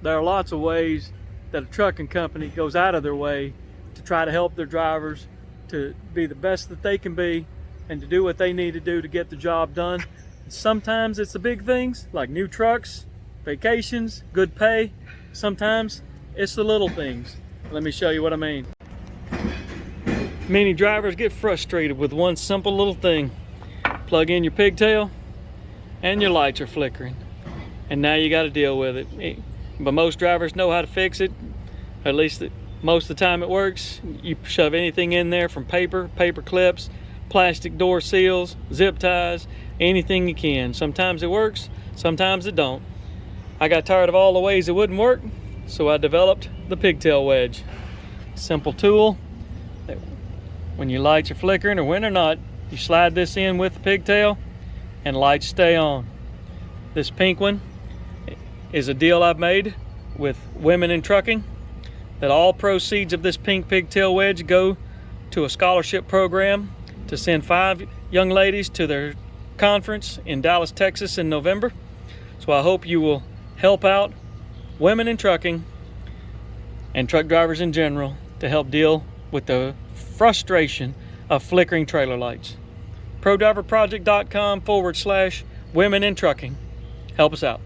there are lots of ways that a trucking company goes out of their way to try to help their drivers to be the best that they can be and to do what they need to do to get the job done. And sometimes it's the big things like new trucks, vacations, good pay. Sometimes it's the little things. Let me show you what I mean. Many drivers get frustrated with one simple little thing. Plug in your pigtail and your lights are flickering. And now you got to deal with it. But most drivers know how to fix it. At least most of the time it works. You shove anything in there from paper clips, plastic door seals, zip ties, anything you can. Sometimes it works, sometimes it don't. I got tired of all the ways it wouldn't work, so I developed the Pigtail Wedge. Simple tool that when your lights are flickering or when they're not, you slide this in with the pigtail and lights stay on. This pink one is a deal I've made with Women in Trucking, that all proceeds of this pink pigtail wedge go to a scholarship program to send 5 young ladies to their conference in Dallas, Texas in November. So I hope you will help out women in trucking and truck drivers in general to help deal with the frustration of flickering trailer lights. ProDriverProject.com/women in trucking. Help us out.